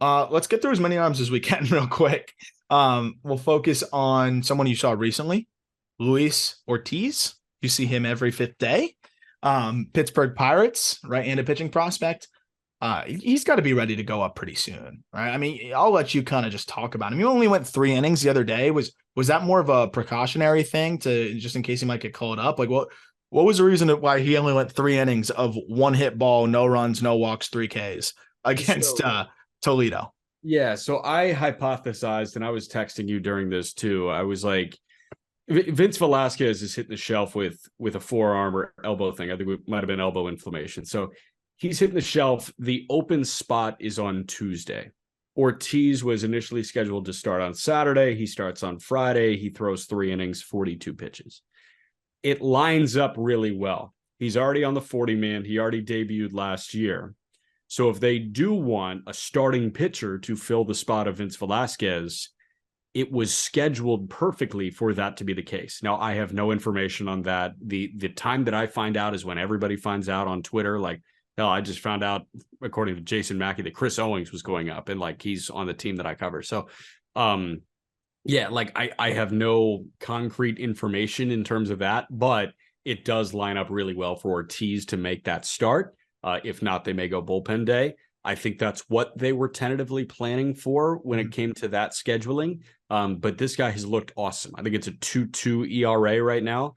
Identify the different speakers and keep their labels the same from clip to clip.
Speaker 1: Let's get through as many arms as we can real quick. We'll focus on someone you saw recently, Luis Ortiz. You see him every fifth day. Pittsburgh Pirates, right-handed pitching prospect. He's got to be ready to go up pretty soon, right? I mean, I'll let you kind of just talk about him. You only went 3 innings the other day. Was that more of a precautionary thing to just in case he might get called up? Like what was the reason why he only went 3 innings of one hit ball, no runs, no walks, 3 Ks against Toledo?
Speaker 2: Yeah, so I hypothesized, and I was texting you during this too. I was like, Vince Velasquez is hitting the shelf with a forearm or elbow thing. I think it might have been elbow inflammation. So he's hitting the shelf. The open spot is on Tuesday. Ortiz was initially scheduled to start on Saturday. He starts on Friday. He throws 3 innings, 42 pitches. It lines up really well. He's already on the 40-man. He already debuted last year. So if they do want a starting pitcher to fill the spot of Vince Velasquez, it was scheduled perfectly for that to be the case. Now, I have no information on that. The time that I find out is when everybody finds out on Twitter. Like, hell, I just found out, according to Jason Mackey, that Chris Owings was going up, and like he's on the team that I cover. So, yeah, like I have no concrete information in terms of that, but it does line up really well for Ortiz to make that start. If not, they may go bullpen day. I think that's what they were tentatively planning for when it came to that scheduling. But this guy has looked awesome. I think it's a 2.2 ERA right now.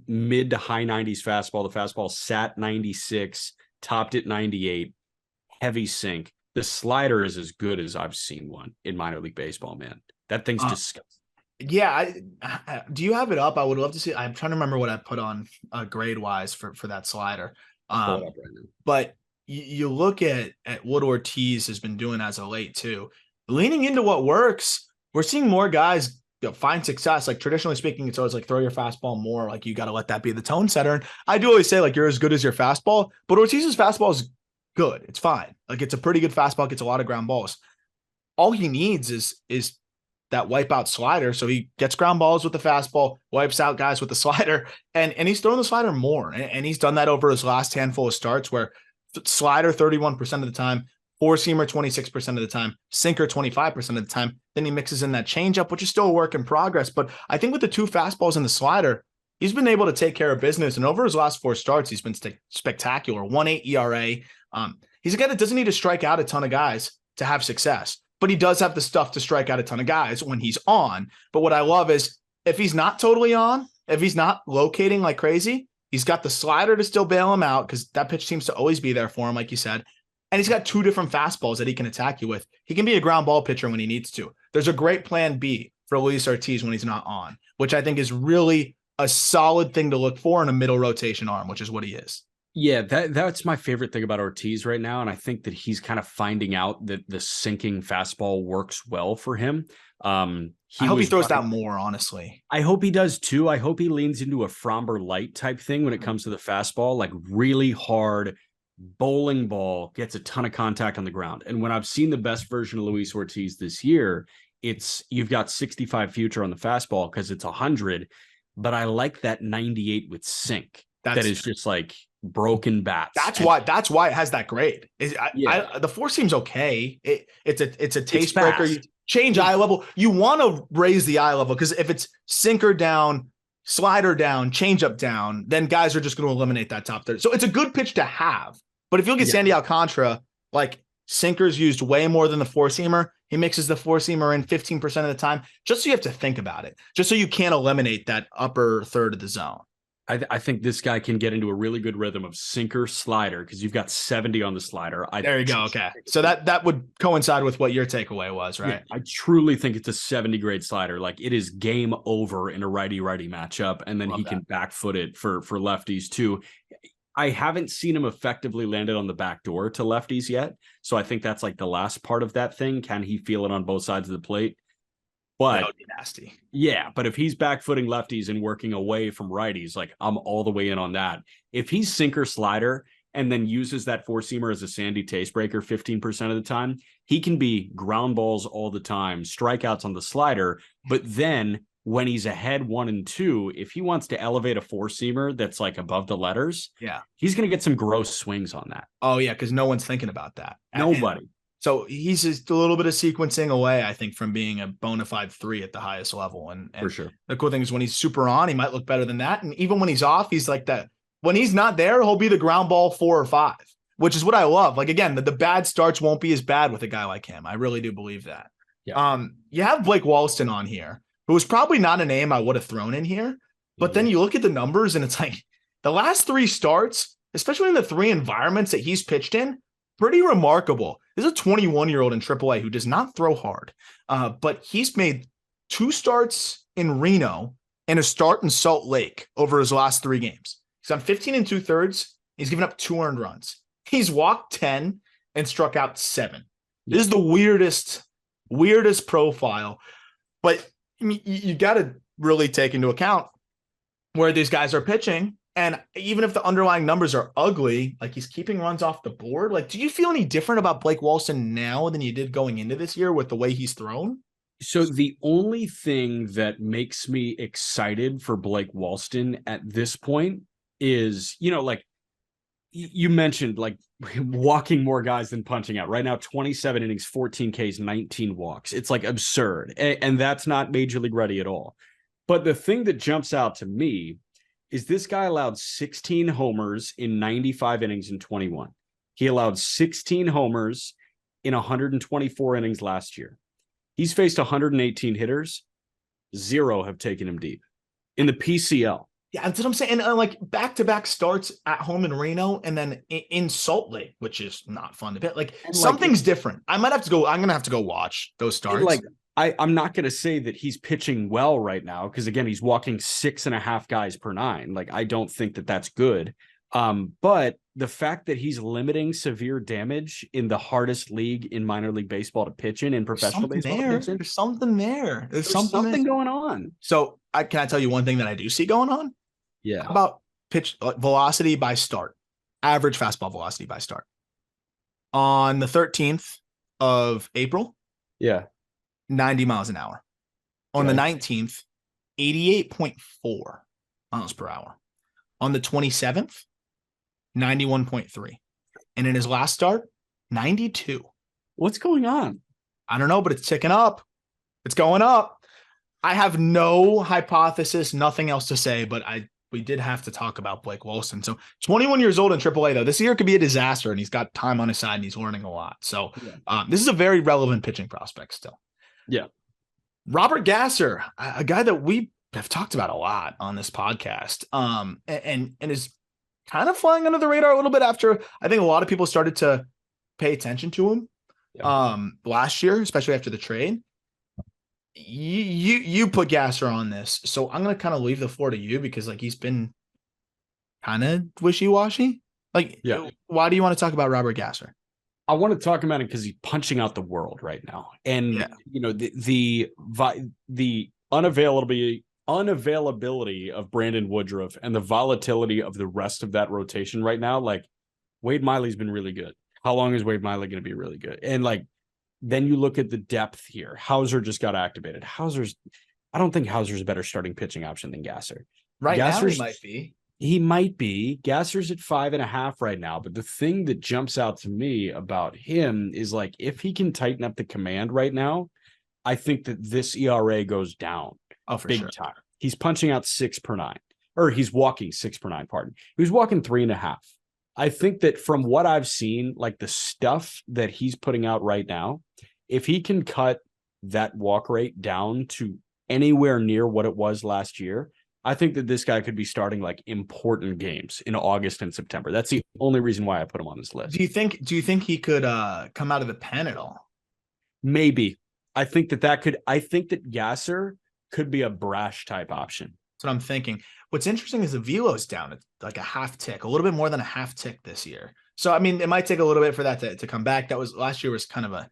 Speaker 2: Mid to high 90s fastball. The fastball sat 96, topped at 98. Heavy sink. The slider is as good as I've seen one in minor league baseball, man. That thing's disgusting.
Speaker 1: Yeah. Do you have it up? I would love to see. I'm trying to remember what I put on grade wise for that slider.
Speaker 2: Pull it up right now.
Speaker 1: But you look at what Ortiz has been doing as of late too, leaning into what works. We're seeing more guys find success. Like traditionally speaking, it's always like throw your fastball more. Like you got to let that be the tone setter. And I do always say like you're as good as your fastball, but Ortiz's fastball is good. It's fine. Like it's a pretty good fastball. Gets a lot of ground balls. All he needs is that wipeout slider. So he gets ground balls with the fastball, wipes out guys with the slider, and he's throwing the slider more. And he's done that over his last handful of starts where slider 31% of the time, four-seamer 26% of the time, sinker 25% of the time. Then he mixes in that changeup, which is still a work in progress. But I think with the two fastballs and the slider, he's been able to take care of business. And over his last 4 starts, he's been spectacular. 1.8 ERA. He's a guy that doesn't need to strike out a ton of guys to have success. But he does have the stuff to strike out a ton of guys when he's on. But what I love is if he's not totally on, if he's not locating like crazy, he's got the slider to still bail him out because that pitch seems to always be there for him, like you said. And he's got 2 different fastballs that he can attack you with. He can be a ground ball pitcher when he needs to. There's a great plan B for Luis Ortiz when he's not on, which I think is really a solid thing to look for in a middle rotation arm, which is what he is.
Speaker 2: Yeah, that's my favorite thing about Ortiz right now. And I think that he's kind of finding out that the sinking fastball works well for him.
Speaker 1: I hope he throws that more, honestly.
Speaker 2: I hope he does too. I hope he leans into a Fromber light type thing when it comes to the fastball, like really hard bowling ball, gets a ton of contact on the ground. And when I've seen the best version of Luis Ortiz this year, it's you've got 65 future on the fastball because it's 100, but I like that 98 with sink. That is just like broken bats.
Speaker 1: That's why it has that grade. The four seems okay. It's a taste breaker. You change eye level. You want to raise the eye level because if it's sinker down, slider down, changeup down, then guys are just going to eliminate that top third. So it's a good pitch to have. But if you look at Sandy Alcantara, like sinker's used way more than the four seamer. He mixes the four seamer in 15% of the time, just so you have to think about it, just so you can't eliminate that upper third of the zone.
Speaker 2: I think this guy can get into a really good rhythm of sinker slider because you've got 70 on the slider.
Speaker 1: There you go. Okay. So that would coincide with what your takeaway was, right?
Speaker 2: Yeah, I truly think it's a 70 grade slider. Like it is game over in a righty-righty matchup. And then can back foot it for lefties too. I haven't seen him effectively land it on the back door to lefties yet. So I think that's like the last part of that thing. Can he feel it on both sides of the plate? But
Speaker 1: that would be nasty.
Speaker 2: Yeah, but if he's back footing lefties and working away from righties, like I'm all the way in on that. If he's sinker slider and then uses that four seamer as a sandy taste breaker 15% of the time, he can be ground balls all the time, strikeouts on the slider. But then when he's ahead 1-2, if he wants to elevate a four seamer that's like above the letters, he's going to get some gross swings on that.
Speaker 1: Oh yeah, because no one's thinking about that.
Speaker 2: Nobody.
Speaker 1: So he's just a little bit of sequencing away, I think, from being a bona fide 3 at the highest level. And
Speaker 2: For sure.
Speaker 1: the cool thing is when he's super on, he might look better than that. And even when he's off, he's like that. When he's not there, he'll be the ground ball 4 or 5, which is what I love. Like, again, the bad starts won't be as bad with a guy like him. I really do believe that.
Speaker 2: Yeah.
Speaker 1: You have Blake Walston on here, who was probably not a name I would have thrown in here. But then you look at the numbers and it's like the last 3 starts, especially in the 3 environments that he's pitched in, pretty remarkable. This is a 21-year-old in AAA who does not throw hard, but he's made 2 starts in Reno and a start in Salt Lake over his last 3 games. He's on 15 2/3. He's given up 2 earned runs. He's walked 10 and struck out 7. This is the weirdest profile, but I mean, you got to really take into account where these guys are pitching. And even if the underlying numbers are ugly, like he's keeping runs off the board. Like, do you feel any different about Blake Walston now than you did going into this year with the way he's thrown?
Speaker 2: So the only thing that makes me excited for Blake Walston at this point is, like you mentioned, like walking more guys than punching out. Right now, 27 innings, 14 Ks, 19 walks. It's like absurd. And that's not Major League ready at all. But the thing that jumps out to me is this guy allowed 16 homers in 95 innings in 21. He allowed 16 homers in 124 innings last year. He's faced 118 hitters. 0 have taken him deep in the PCL.
Speaker 1: Yeah, that's what I'm saying. And like back-to-back starts at home in Reno and then in Salt Lake, which is not fun to pit. Like something's different. I'm going to have to go watch those starts.
Speaker 2: Like I'm not going to say that he's pitching well right now, because again, he's walking 6.5 guys per 9. Like, I don't think that that's good. But the fact that he's limiting severe damage in the hardest league in minor league baseball to pitch in professional baseball,
Speaker 1: there's something there. There's something
Speaker 2: going on.
Speaker 1: So can I tell you one thing that I do see going on?
Speaker 2: Yeah.
Speaker 1: How about pitch velocity by start, average fastball velocity by start on the 13th of April.
Speaker 2: Yeah.
Speaker 1: 90 miles an hour. On the 19th, 88.4 miles per hour. On the 27th, 91.3. And in his last start, 92.
Speaker 2: What's going on?
Speaker 1: I don't know, but it's ticking up. It's going up. I have no hypothesis, nothing else to say, but we did have to talk about Blake Walston. So 21 years old in AAA, though. This year could be a disaster, and he's got time on his side, and he's learning a lot. So this is a very relevant pitching prospect still.
Speaker 2: Yeah.
Speaker 1: Robert Gasser, a guy that we have talked about a lot on this podcast, and is kind of flying under the radar a little bit after I think a lot of people started to pay attention to him last year, especially after the trade. You put Gasser on this, so I'm going to kind of leave the floor to you because like he's been kind of wishy-washy. Like, why do you want to talk about Robert Gasser?
Speaker 2: I want to talk about it because he's punching out the world right now. And, the unavailability of Brandon Woodruff and the volatility of the rest of that rotation right now, like Wade Miley's been really good. How long is Wade Miley going to be really good? And like, then you look at the depth here. Hauser just got activated. I don't think Hauser's a better starting pitching option than Gasser.
Speaker 1: Right now he might be.
Speaker 2: He might be. Gasser's at 5.5 right now. But the thing that jumps out to me about him is like, if he can tighten up the command right now, I think that this ERA goes down.
Speaker 1: Oh, for
Speaker 2: big
Speaker 1: sure.
Speaker 2: Time. He's punching out 6 per 9, or he's walking 6 per 9. Pardon. He was walking 3.5. I think that from what I've seen, like the stuff that he's putting out right now, if he can cut that walk rate down to anywhere near what it was last year, I think that this guy could be starting like important games in August and September. That's the only reason why I put him on this list.
Speaker 1: Do you think he could come out of the pen at all?
Speaker 2: Maybe. I think that Gasser could be a brash type option.
Speaker 1: That's what I'm thinking. What's interesting is the velo's down. It's like a half tick, a little bit more than a half tick this year. So, I mean, it might take a little bit for that to come back. Last year was kind of a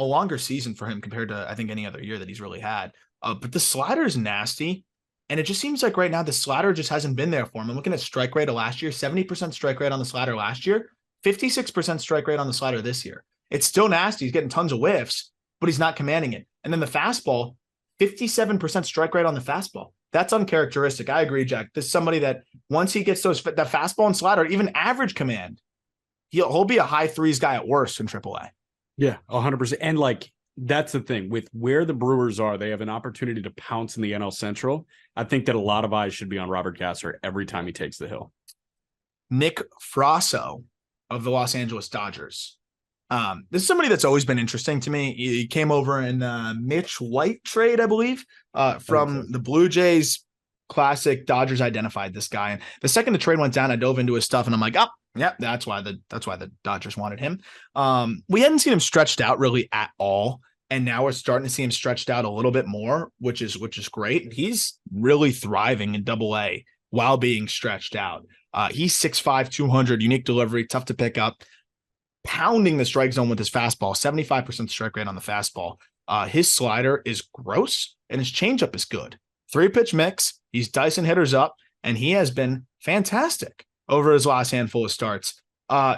Speaker 1: longer season for him compared to, I think, any other year that he's really had. But the slider is nasty. And it just seems like right now the slider just hasn't been there for him. I'm looking at strike rate of last year, 70% strike rate on the slider last year, 56% strike rate on the slider this year. It's still nasty. He's getting tons of whiffs, but he's not commanding it. And then the fastball, 57% strike rate on the fastball. That's uncharacteristic. I agree, Jack. This is somebody that once he gets that fastball and slider, even average command, he'll be a high 3s guy at worst in AAA.
Speaker 2: Yeah, 100%. And like that's the thing with where the Brewers are, they have an opportunity to pounce in the NL Central. I think that a lot of eyes should be on Robert Gasser every time he takes the hill.
Speaker 1: Nick Frasso of the Los Angeles Dodgers. This is somebody that's always been interesting to me. He came over in Mitch White trade, I believe, from the Blue Jays. Classic Dodgers identified this guy, and the second the trade went down, I dove into his stuff, and I'm like, oh, yeah, that's why the Dodgers wanted him. We hadn't seen him stretched out really at all, and now we're starting to see him stretched out a little bit more, which is great. He's really thriving in Double A while being stretched out. He's 6'5", 200, unique delivery, tough to pick up, pounding the strike zone with his fastball, 75% strike rate on the fastball. His slider is gross, and his changeup is good. 3-pitch mix. He's dicing hitters up, and he has been fantastic over his last handful of starts.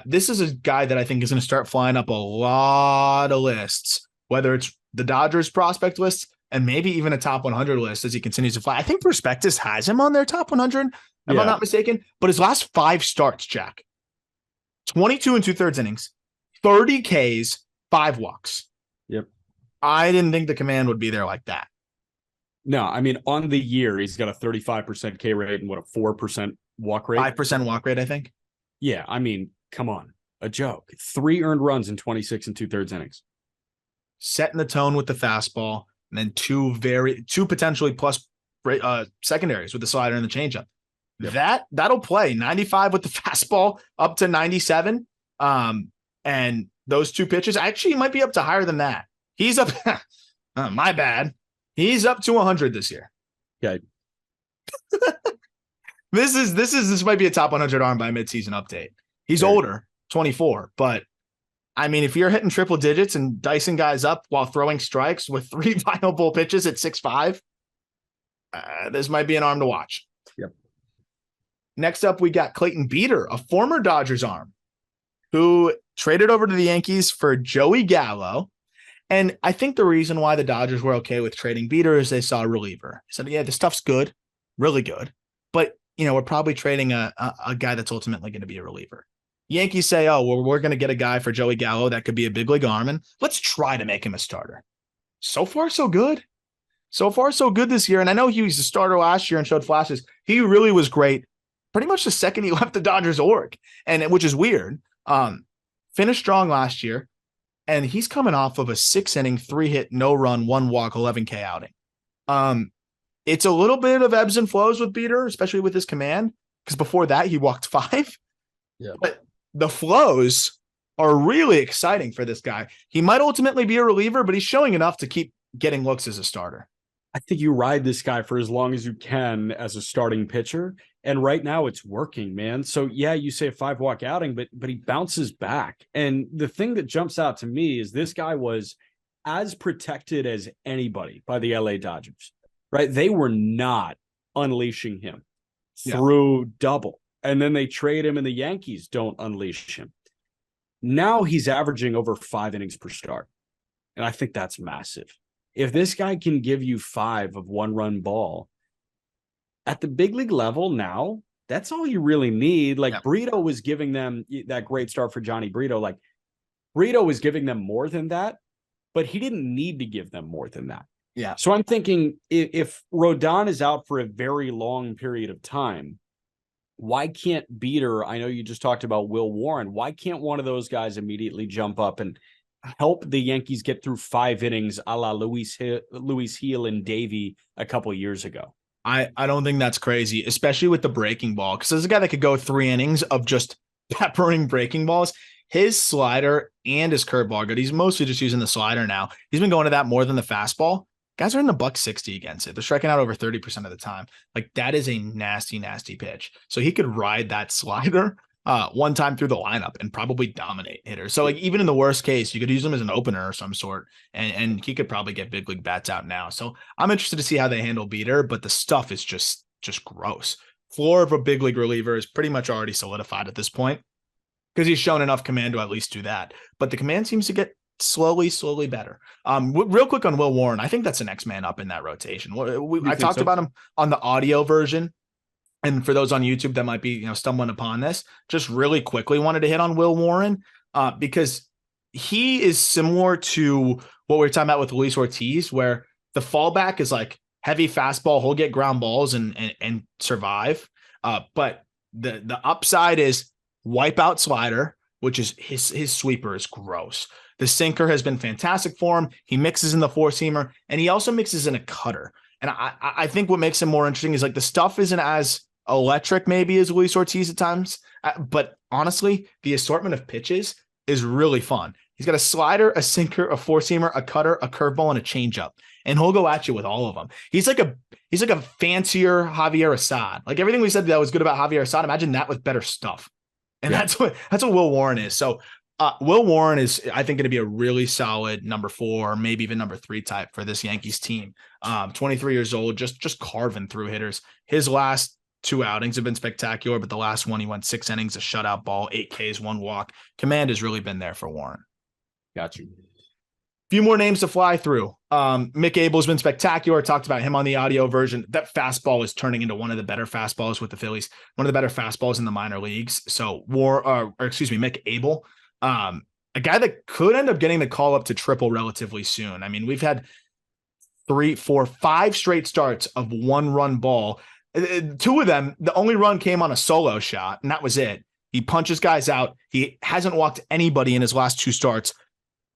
Speaker 1: This is a guy that I think is going to start flying up a lot of lists, whether it's the Dodgers prospect list and maybe even a top 100 list as he continues to fly. I think Prospectus has him on their top 100, if I'm not mistaken. But his last 5 starts, Jack, 22 and 2/3 innings, 30 Ks, 5 walks.
Speaker 2: Yep.
Speaker 1: I didn't think the command would be there like that.
Speaker 2: No, I mean, on the year, he's got a 35% K rate and what, a 4% walk rate?
Speaker 1: 5% walk rate, I think.
Speaker 2: Yeah, I mean, come on. A joke. 3 earned runs in 26 and 2/3 innings.
Speaker 1: Setting the tone with the fastball, and then two potentially plus secondaries with the slider and the changeup. Yep. That'll play 95 with the fastball up to 97. And those 2 pitches actually might be up to higher than that. He's up. My bad. He's up to 100 this year.
Speaker 2: Okay.
Speaker 1: This might be a top 100 arm by midseason update. He's older, 24, but I mean, if you're hitting triple digits and dicing guys up while throwing strikes with 3 viable pitches at 6'5", this might be an arm to watch.
Speaker 2: Yep.
Speaker 1: Next up, we got Clayton Beeter, a former Dodgers arm, who traded over to the Yankees for Joey Gallo. And I think the reason why the Dodgers were okay with trading Beeter is they saw a reliever. They said, yeah, this stuff's good, really good. But, we're probably trading a guy that's ultimately going to be a reliever. Yankees say, oh, well, we're going to get a guy for Joey Gallo that could be a big league arm, and let's try to make him a starter. So far, so good. So far, so good this year. And I know he was a starter last year and showed flashes. He really was great pretty much the second he left the Dodgers org, and which is weird. Finished strong last year. And he's coming off of a 6-inning, 3-hit, no-run, 1-walk, 11K outing. It's a little bit of ebbs and flows with Beeter, especially with his command, because before that he walked 5.
Speaker 2: Yeah.
Speaker 1: But the flows are really exciting for this guy. He might ultimately be a reliever, but he's showing enough to keep getting looks as a starter.
Speaker 2: I think you ride this guy for as long as you can as a starting pitcher. And right now it's working, man. So yeah, you say a 5-walk outing, but he bounces back. And the thing that jumps out to me is this guy was as protected as anybody by the LA Dodgers, right? They were not unleashing him through double. And then they trade him and the Yankees don't unleash him. Now he's averaging over 5 innings per start. And I think that's massive. If this guy can give you 5 of 1-run ball at the big league level now, that's all you really need. Like Brito was giving them that great start for Johnny Brito. Like Brito was giving them more than that, but he didn't need to give them more than that.
Speaker 1: Yeah.
Speaker 2: So I'm thinking if Rodon is out for a very long period of time, why can't Beeter, I know you just talked about Will Warren, why can't one of those guys immediately jump up and help the Yankees get through 5 innings a la Luis Heel and Davey a couple years ago?
Speaker 1: I don't think that's crazy, especially with the breaking ball, because there's a guy that could go 3 innings of just peppering breaking balls. His slider and his curveball are good. He's mostly just using the slider now. He's been going to that more than the fastball. Guys are in the $160 against it. They're striking out over 30% of the time. Like that is a nasty, nasty pitch. So he could ride that slider one time through the lineup and probably dominate hitters. So like even in the worst case, you could use him as an opener or some sort, and he could probably get big league bats out now. So I'm interested to see how they handle Beeter, but the stuff is just gross. Floor of a big league reliever is pretty much already solidified at this point because he's shown enough command to at least do that. But the command seems to get slowly better. Real quick on Will Warren, I think that's the next man up in that rotation. I talked about him on the audio version. And for those on YouTube that might be, stumbling upon this, just really quickly wanted to hit on Will Warren because he is similar to what we were talking about with Luis Ortiz, where the fallback is like heavy fastball. He'll get ground balls and survive. But the upside is wipeout slider, which is his sweeper is gross. The sinker has been fantastic for him. He mixes in the four seamer, and he also mixes in a cutter. And I think what makes him more interesting is like the stuff isn't as electric maybe as Luis Ortiz at times, but honestly, the assortment of pitches is really fun. He's got a slider, a sinker, a four seamer, a cutter, a curveball, and a changeup, and he'll go at you with all of them. He's like a fancier Javier Assad. Like everything we said that was good about Javier Assad, imagine that with better stuff. And that's what Will Warren is. So Will Warren is, I think, going to be a really solid number 4, or maybe even number 3 type for this Yankees team. 23 years old, just carving through hitters. His last 2 outings have been spectacular, but the last one he went 6 innings, a shutout ball, 8 Ks, 1 walk. Command has really been there for Warren.
Speaker 2: Got you.
Speaker 1: Few more names to fly through. Mick Abel has been spectacular. Talked about him on the audio version. That fastball is turning into one of the better fastballs with the Phillies, one of the better fastballs in the minor leagues. So Mick Abel, a guy that could end up getting the call up to triple relatively soon. I mean, we've had 3, 4, 5 straight starts of 1-run ball. 2 of them, the only run came on a solo shot, and that was it. He punches guys out. He hasn't walked anybody in his last 2 starts.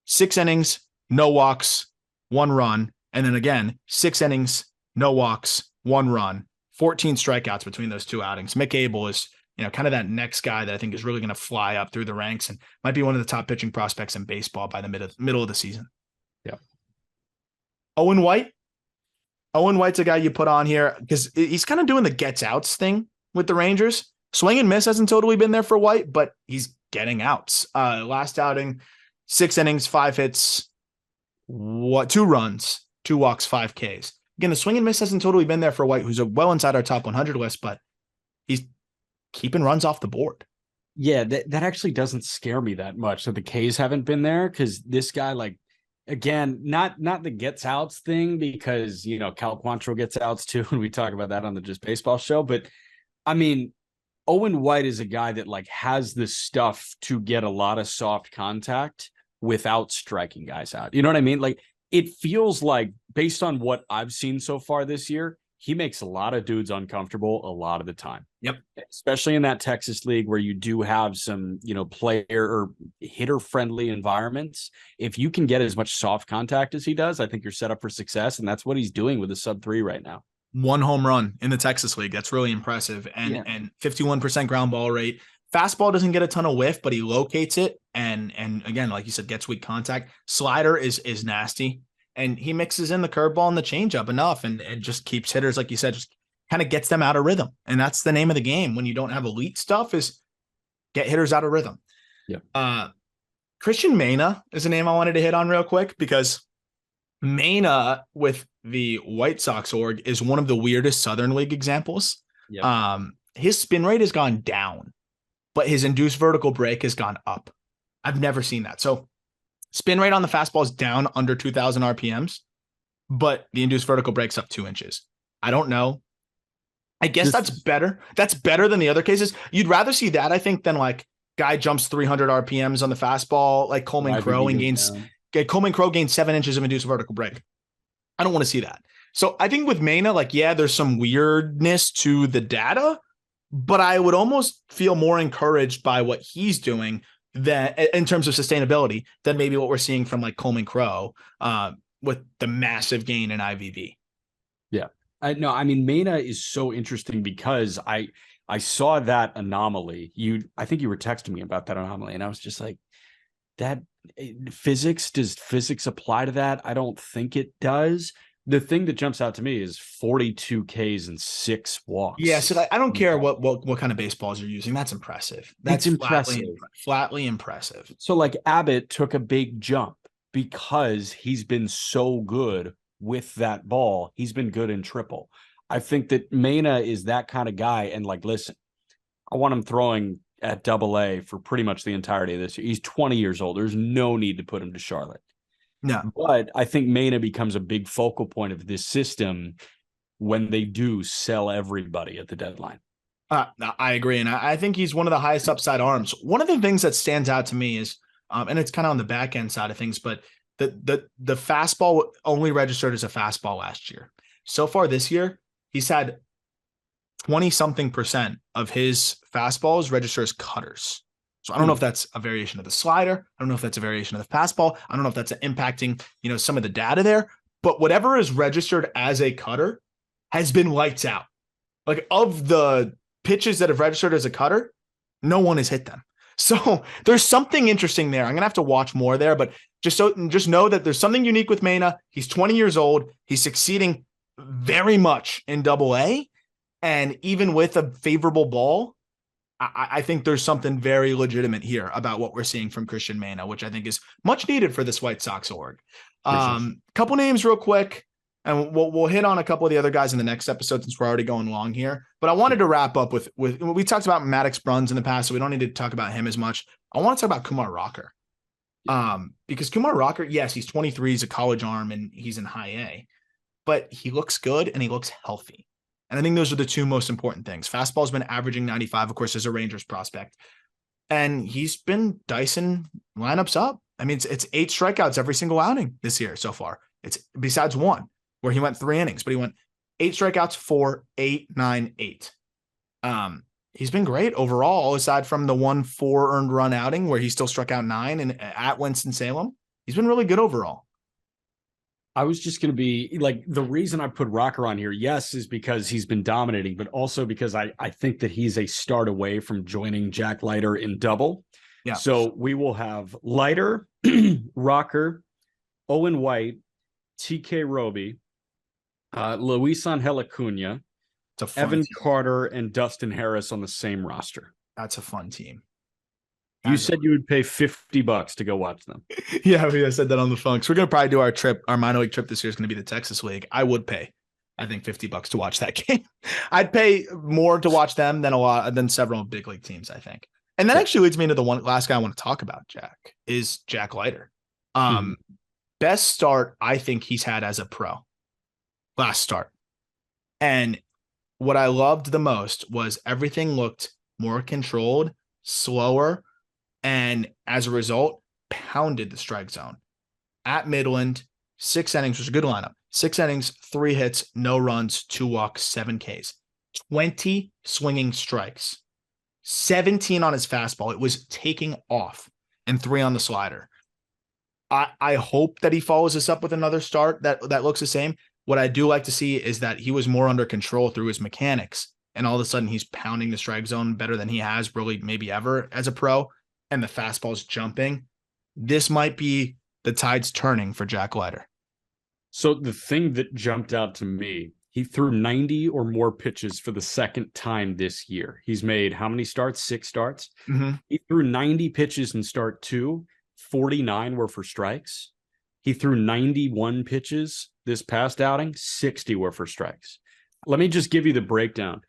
Speaker 1: 6 innings, no walks, 1 run. And then again, 6 innings, no walks, 1 run, 14 strikeouts between those 2 outings. Mick Abel is, kind of that next guy that I think is really going to fly up through the ranks and might be one of the top pitching prospects in baseball by the middle of the season.
Speaker 2: Yeah.
Speaker 1: Owen White. Owen White's a guy you put on here because he's kind of doing the gets outs thing with the Rangers. Swing and miss hasn't totally been there for White, but he's getting outs. Last outing, 6 innings, 5 hits, 2 runs, 2 walks, 5 Ks. Again, the swing and miss hasn't totally been there for White, who's well inside our top 100 list, but he's keeping runs off the board.
Speaker 2: Yeah, that actually doesn't scare me that much that the Ks haven't been there, because this guy, like, again, not the gets outs thing, because, Cal Quantrill gets outs too, and we talk about that on the Just Baseball show. But, I mean, Owen White is a guy that, like, has the stuff to get a lot of soft contact without striking guys out. You know what I mean? Like, it feels like, based on what I've seen so far this year, he makes a lot of dudes uncomfortable a lot of the time.
Speaker 1: Yep.
Speaker 2: Especially in that Texas league where you do have some, player or hitter friendly environments. If you can get as much soft contact as he does, I think you're set up for success. And that's what he's doing with a sub-3 right now.
Speaker 1: 1 home run in the Texas league. That's really impressive. And 51% ground ball rate. Fastball doesn't get a ton of whiff, but he locates it. And again, like you said, gets weak contact. Slider is nasty. And he mixes in the curveball and the changeup enough and just keeps hitters, like you said, just kind of gets them out of rhythm. And that's the name of the game when you don't have elite stuff, is get hitters out of rhythm.
Speaker 2: Yeah.
Speaker 1: Christian Mena is a name I wanted to hit on real quick, because Mena with the White Sox org is one of the weirdest Southern League examples.
Speaker 2: Yep.
Speaker 1: His spin rate has gone down, but his induced vertical break has gone up. I've never seen that. So spin rate on the fastball is down under 2,000 RPMs, but the induced vertical break's up 2 inches. I don't know. I guess that's better. That's better than the other cases. You'd rather see that, I think, than like guy jumps 300 RPMs on the fastball, like Coleman Crow, and Coleman Crow gains 7 inches of induced vertical break. I don't want to see that. So I think with Mena, there's some weirdness to the data, but I would almost feel more encouraged by what he's doing that in terms of sustainability than maybe what we're seeing from like Coleman Crow with the massive gain in IVV.
Speaker 2: Yeah. I mean, Mena is so interesting because I saw that anomaly. I think you were texting me about that anomaly, and I was just like, does physics apply to that? I don't think it does. The thing that jumps out to me is 42 Ks and 6 walks.
Speaker 1: Yeah, so I don't care what kind of baseballs you're using. That's impressive. That's
Speaker 2: impressive.
Speaker 1: Flatly impressive.
Speaker 2: So like Abbott took a big jump because he's been so good with that ball. He's been good in triple. I think that Mena is that kind of guy. And like, listen, I want him throwing at AA for pretty much the entirety of this year. He's 20 years old. There's no need to put him to Charlotte.
Speaker 1: No.
Speaker 2: But I think Mena becomes a big focal point of this system when they do sell everybody at the deadline.
Speaker 1: I agree. And I think he's one of the highest upside arms. One of the things that stands out to me is And it's kind of on the back end side of things, but the fastball only registered as a fastball last year. So far this year, he's had 20 something % of his fastballs register as cutters. So I don't know if that's a variation of the slider. I don't know if that's a variation of the fastball. I don't know if that's impacting, some of the data there, but whatever is registered as a cutter has been lights out. Like, of the pitches that have registered as a cutter, no one has hit them. So there's something interesting there. I'm going to have to watch more there, but just know that there's something unique with Mena. He's 20 years old. He's succeeding very much in Double-A. And even with a favorable ball, I think there's something very legitimate here about what we're seeing from Christian Mena, which I think is much needed for this White Sox org. Couple names real quick, and we'll hit on a couple of the other guys in the next episode since we're already going long here. But I wanted to wrap up with we talked about Maddox Bruns in the past, so we don't need to talk about him as much. I want to talk about Kumar Rocker. Because Kumar Rocker, yes, he's 23, he's a college arm, and he's in high A, but he looks good and he looks healthy. And I think those are the two most important things. Fastball's been averaging 95, of course, as a Rangers prospect. And he's been dicing lineups up. I mean, it's 8 strikeouts every single outing this year so far. It's besides one where he went 3 innings, but he went 8 strikeouts, 4, 8, 9, 8. He's been great overall, aside from the 1 4 earned run outing where he still struck out 9 and at Winston-Salem. He's been really good overall.
Speaker 2: I was just going to be like, the reason I put Rocker on here, yes, is because he's been dominating, but also because I think that he's a start away from joining Jack Leiter in double. Yeah. So we will have Leiter, Rocker, Owen White, TK Roby, Luis Angel Acuna, Evan
Speaker 1: team.
Speaker 2: Carter, and Dustin Harris on the same roster.
Speaker 1: That's a fun team.
Speaker 2: You said you would pay $50 to go watch them.
Speaker 1: Yeah, I said that on the phone. So we're going to probably do our minor league trip this year is going to be the Texas League. I would pay, I think, $50 to watch that game. I'd pay more to watch them than several big league teams, I think. And that actually leads me into the one last guy I want to talk about, Jack Leiter. Best start I think he's had as a pro. Last start. And what I loved the most was everything looked more controlled, slower, and as a result, pounded the strike zone. At Midland, 6 innings was a good lineup. 6 innings, 3 hits, no runs, 2 walks, 7 Ks. 20 swinging strikes. 17 on his fastball. It was taking off, and 3 on the slider. I hope that he follows this up with another start that looks the same. What I do like to see is that he was more under control through his mechanics, and all of a sudden he's pounding the strike zone better than he has really maybe ever as a pro, and the fastball's jumping. This might be the tides turning for Jack Leiter.
Speaker 2: So the thing that jumped out to me, he threw 90 or more pitches for the second time this year. He's made how many starts? 6 starts. Mm-hmm. He threw 90 pitches in start 2. 49 were for strikes. He threw 91 pitches this past outing. 60 were for strikes. Let me just give you the breakdown.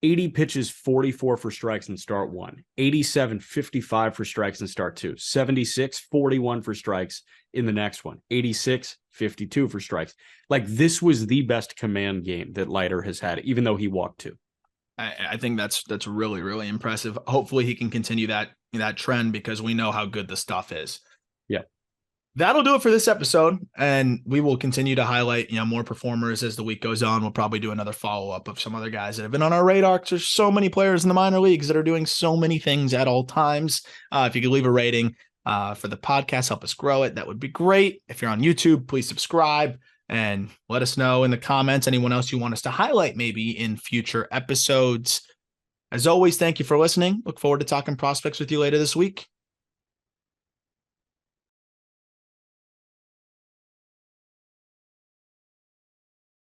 Speaker 2: 80 pitches, 44 for strikes in start 1. 87, 55 for strikes in start 2. 76, 41 for strikes in the next one. 86, 52 for strikes. Like, this was the best command game that Leiter has had, even though he walked 2.
Speaker 1: I think that's really, really impressive. Hopefully he can continue that trend, because we know how good the stuff is.
Speaker 2: Yeah.
Speaker 1: That'll do it for this episode, and we will continue to highlight, more performers as the week goes on. We'll probably do another follow-up of some other guys that have been on our radar, because there's so many players in the minor leagues that are doing so many things at all times. If you could leave a rating for the podcast, help us grow it, that would be great. If you're on YouTube, please subscribe and let us know in the comments anyone else you want us to highlight maybe in future episodes. As always, thank you for listening. Look forward to talking prospects with you later this week.